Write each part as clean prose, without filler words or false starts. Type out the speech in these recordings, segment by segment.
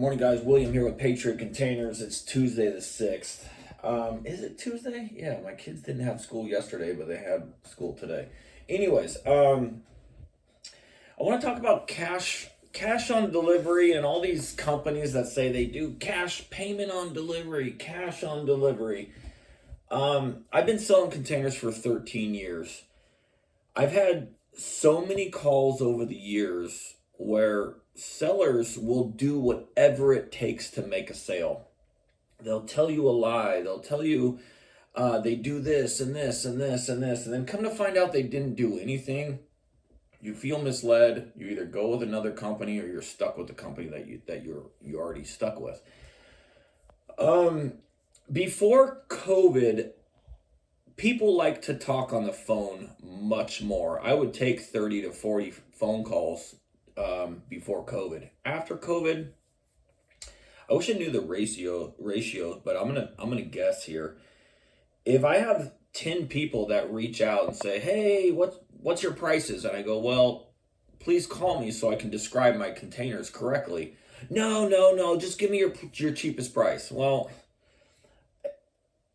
Morning, guys. William here with Patriot Containers. It's Tuesday the 6th. Is it Tuesday? Yeah, my kids didn't have school yesterday, but they had school today. Anyways, I want to talk about cash on delivery and all these companies that say they do cash payment on delivery, cash on delivery. I've been selling containers for 13 years. I've had so many calls over the years where sellers will do whatever it takes to make a sale. They'll tell you a lie. They'll tell you they do this and this and this and this, and then come to find out they didn't do anything. You feel misled. You either go with another company or you're stuck with the company that you're already stuck with. Before COVID, people like to talk on the phone much more. I would take 30 to 40 phone calls before COVID. After COVID, I wish I knew the ratio, but I'm gonna guess here. If I have 10 people that reach out and say, "Hey, what's your prices?" and I go, "Well, please call me so I can describe my containers correctly." No, just give me your cheapest price. Well,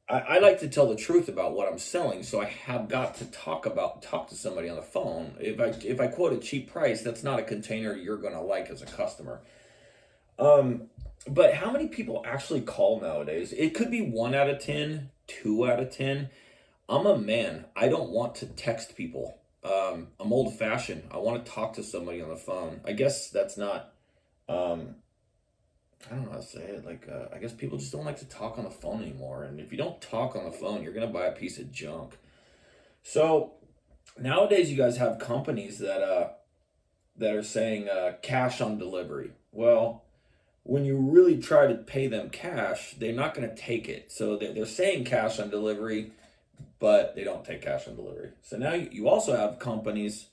I like to tell the truth about what I'm selling, so I have got to talk to somebody on the phone. If I quote a cheap price, that's not a container you're gonna like as a customer. But how many people actually call nowadays? It could be 1 out of 10, 2 out of 10. I'm a man. I don't want to text people. I'm old fashioned. I want to talk to somebody on the phone. I guess that's not. I don't know how to say it. I guess people just don't like to talk on the phone anymore. And if you don't talk on the phone, you're gonna buy a piece of junk. So nowadays, you guys have companies that are saying cash on delivery. Well, when you really try to pay them cash, they're not going to take it. So they're saying cash on delivery, but they don't take cash on delivery. So now you also have companies,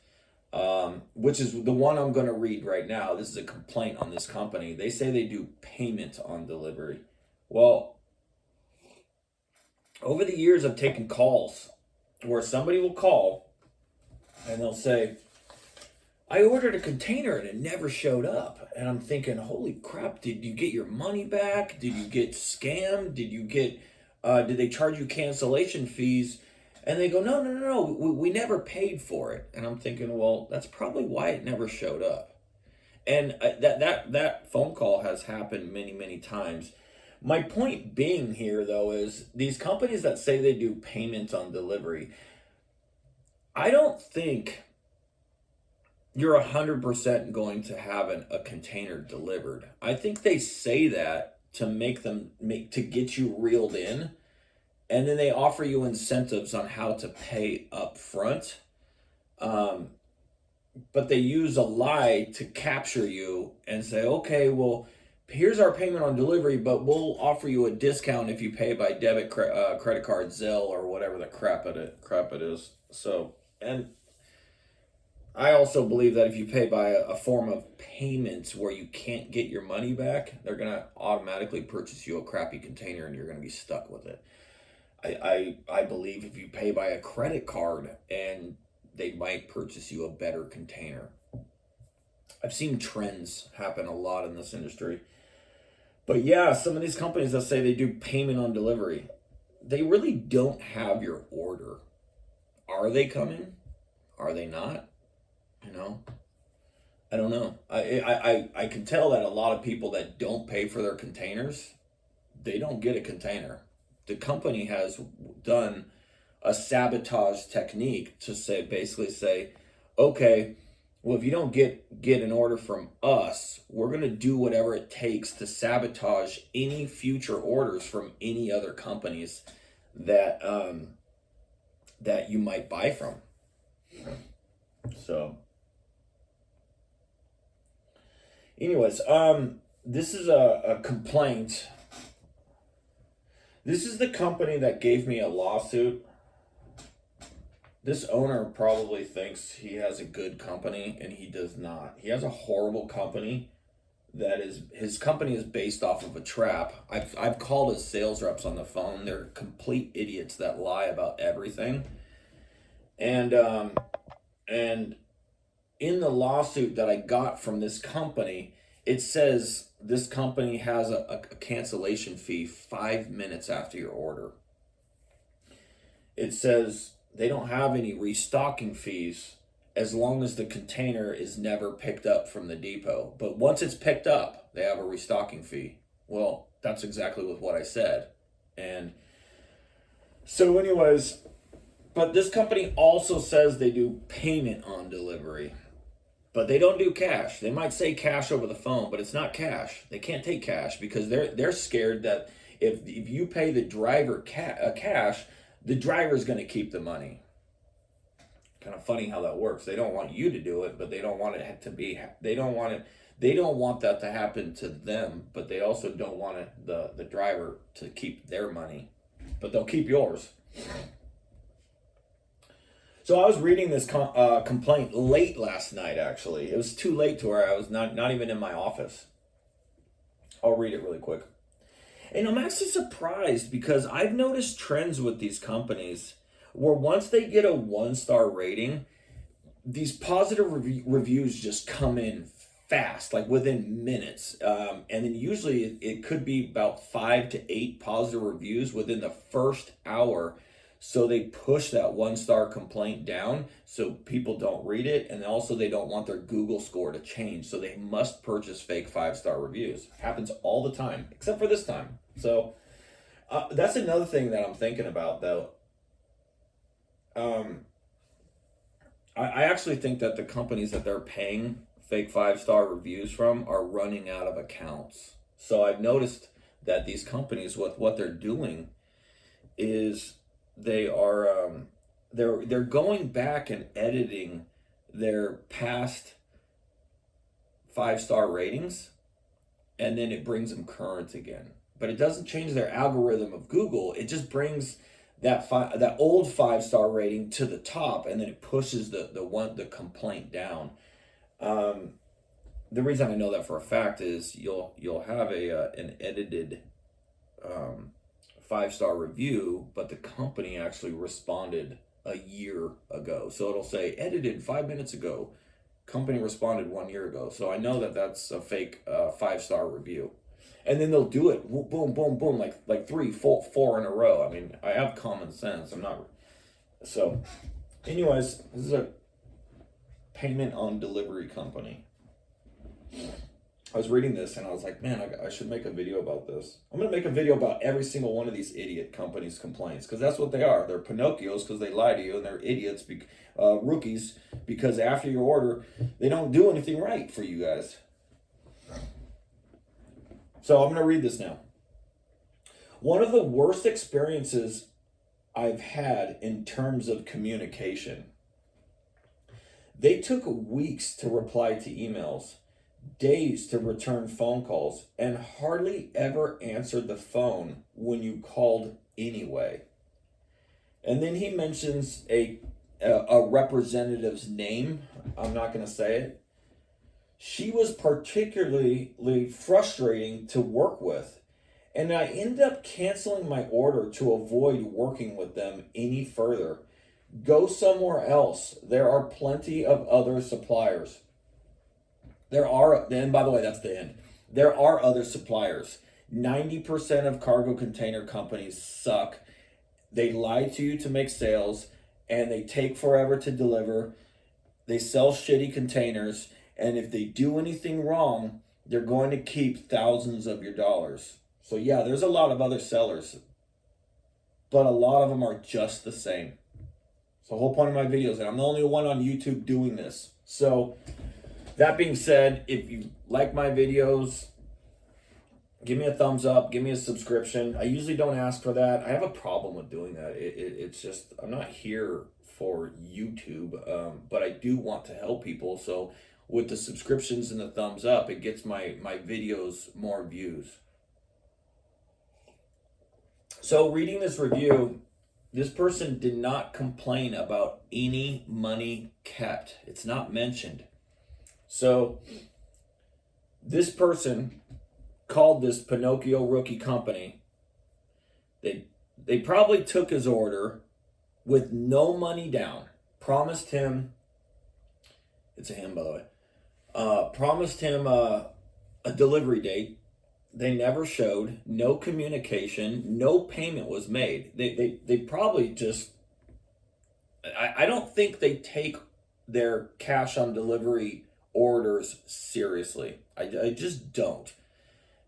which is the one I'm going to read right now. This is a complaint on this company. They say they do payment on delivery. Well, over the years, I've taken calls where somebody will call and they'll say, "I ordered a container and it never showed up." And I'm thinking, holy crap, did you get your money back? Did you get scammed? Did they charge you cancellation fees? And they go, no, we never paid for it. And I'm thinking, well, that's probably why it never showed up. And that phone call has happened many, many times. My point being here, though, is these companies that say they do payments on delivery, I don't think you're 100% going to have a container delivered. I think they say that to to get you reeled in, and then they offer you incentives on how to pay up front. But they use a lie to capture you and say, "Okay, well, here's our payment on delivery, but we'll offer you a discount if you pay by credit card, Zelle, or whatever the crap it is." So, and I also believe that if you pay by a form of payments where you can't get your money back, they're going to automatically purchase you a crappy container and you're going to be stuck with it. I believe if you pay by a credit card, and they might purchase you a better container. I've seen trends happen a lot in this industry. But yeah, some of these companies that say they do payment on delivery, they really don't have your order. Are they coming? Are they not? I don't know. I can tell that a lot of people that don't pay for their containers, they don't get a container. The company has done a sabotage technique to basically say, "Okay, well, if you don't get an order from us, we're going to do whatever it takes to sabotage any future orders from any other companies that that you might buy from." So anyways, this is a complaint. This is the company that gave me a lawsuit. This owner probably thinks he has a good company, and he does not. He has a horrible company. His company is based off of a trap. I've called his sales reps on the phone. They're complete idiots that lie about everything. And in the lawsuit that I got from this company, It says this company has a cancellation fee 5 minutes after your order. It says they don't have any restocking fees as long as the container is never picked up from the depot. But once it's picked up, they have a restocking fee. Well, that's exactly what I said. And so anyways, but this company also says they do payment on delivery. But they don't do cash. They might say cash over the phone, but it's not cash. They can't take cash because they're scared that if you pay the driver cash, the driver's going to keep the money. Kind of funny how that works. They don't want you to do it, but they don't want it to be. They don't want that to happen to them, but they also don't want the driver to keep their money, but they'll keep yours. So I was reading this complaint late last night, actually. It was too late to where I was not even in my office. I'll read it really quick. And I'm actually surprised because I've noticed trends with these companies where once they get a 1-star rating, these positive reviews just come in fast, like within minutes. And then usually it could be about 5 to 8 positive reviews within the first hour. So they push that 1-star complaint down so people don't read it. And also they don't want their Google score to change. So they must purchase fake 5-star reviews. Happens all the time, except for this time. So that's another thing that I'm thinking about, though. I actually think that the companies that they're paying fake 5-star reviews from are running out of accounts. So I've noticed that these companies, what they're doing is they're going back and editing their past 5-star ratings, and then it brings them current again. But it doesn't change their algorithm of Google. It just brings that old 5-star rating to the top, and then it pushes the complaint down. The reason I know that for a fact is you'll have an edited 5-star review, but the company actually responded a year ago. So it'll say edited 5 minutes ago, company responded 1 year ago. So I know that that's a fake 5-star review. And then they'll do it boom, boom, boom, like 3, 4 in a row. I mean, I have common sense. I'm not. So anyways, this is a payment on delivery company. I was reading this and I was like, man, I should make a video about this. I'm going to make a video about every single one of these idiot companies' complaints, because that's what they are. They're Pinocchios because they lie to you, and they're idiots, rookies, because after your order, they don't do anything right for you guys. So I'm going to read this now. One of the worst experiences I've had in terms of communication. They took weeks to reply to emails, days to return phone calls, and hardly ever answered the phone when you called anyway. And then he mentions a representative's name. I'm not going to say it. She was particularly frustrating to work with, and I ended up canceling my order to avoid working with them any further. Go somewhere else. There are plenty of other suppliers. And by the way, that's the end. There are other suppliers. 90% of cargo container companies suck. They lie to you to make sales, and they take forever to deliver. They sell shitty containers, and if they do anything wrong, they're going to keep thousands of your dollars. So yeah, there's a lot of other sellers, but a lot of them are just the same. It's the whole point of my videos, and I'm the only one on YouTube doing this. So that being said, if you like my videos, give me a thumbs up, give me a subscription. I usually don't ask for that. I have a problem with doing that. It's just, I'm not here for YouTube, but I do want to help people. So with the subscriptions and the thumbs up, it gets my videos more views. So reading this review, this person did not complain about any money kept. It's not mentioned. So this person called this Pinocchio rookie company. They probably took his order with no money down. Promised him, it's a him by the way, promised him a delivery date. They never showed, no communication, no payment was made. They probably just, I don't think they take their cash on delivery orders seriously. I just don't.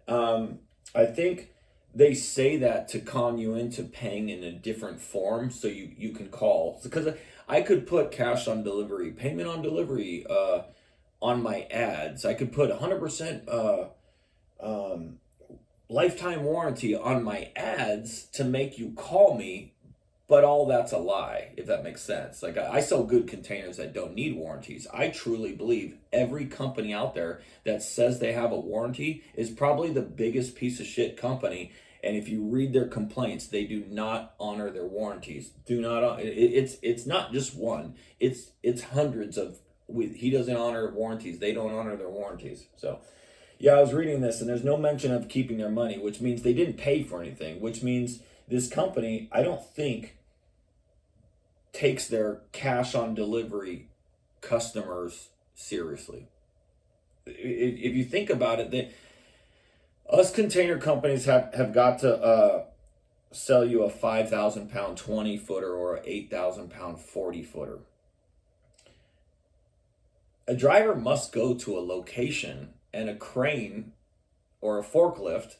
I think they say that to con you into paying in a different form so you can call. Because I could put cash on delivery, payment on delivery on my ads. I could put 100% lifetime warranty on my ads to make you call me, but all that's a lie, if that makes sense. Like, I sell good containers that don't need warranties. I truly believe every company out there that says they have a warranty is probably the biggest piece of shit company. And if you read their complaints, they do not honor their warranties. Do not. It's not just one. It's hundreds of. He doesn't honor warranties. They don't honor their warranties. So, yeah, I was reading this, and there's no mention of keeping their money, which means they didn't pay for anything. Which means this company, I don't think, takes their cash on delivery customers seriously. If you think about it, us container companies have got to sell you a 5,000 pound 20 footer or an 8,000 pound 40 footer. A driver must go to a location, and a crane or a forklift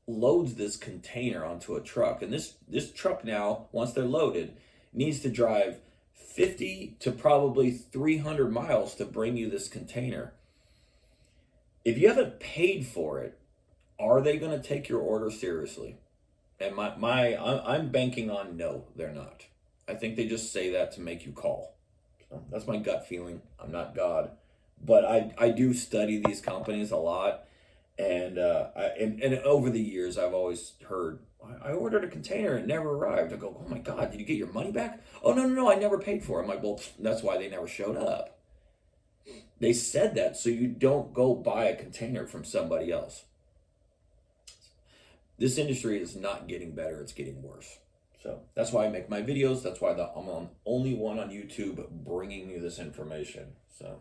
loads this container onto a truck. And this truck now, once they're loaded, needs to drive 50 to probably 300 miles to bring you this container. If you haven't paid for it, are they going to take your order seriously? And I'm banking on no, they're not. I think they just say that to make you call. So that's my gut feeling. I'm not God, but I do study these companies a lot, and and over the years I've always heard, I ordered a container and it never arrived. I go, oh my God, did you get your money back? Oh no, I never paid for it. I'm like, well, that's why they never showed up. They said that so you don't go buy a container from somebody else. This industry is not getting better, it's getting worse. So that's why I make my videos. That's why I'm the only one on YouTube bringing you this information. So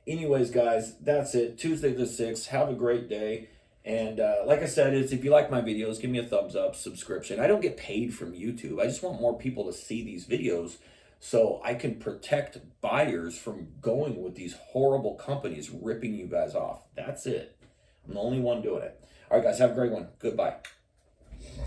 anyways, guys, that's it. Tuesday the 6th. Have a great day. And like I said, if you like my videos, give me a thumbs up, subscription. I don't get paid from YouTube. I just want more people to see these videos so I can protect buyers from going with these horrible companies ripping you guys off. That's it. I'm the only one doing it. All right, guys, have a great one. Goodbye.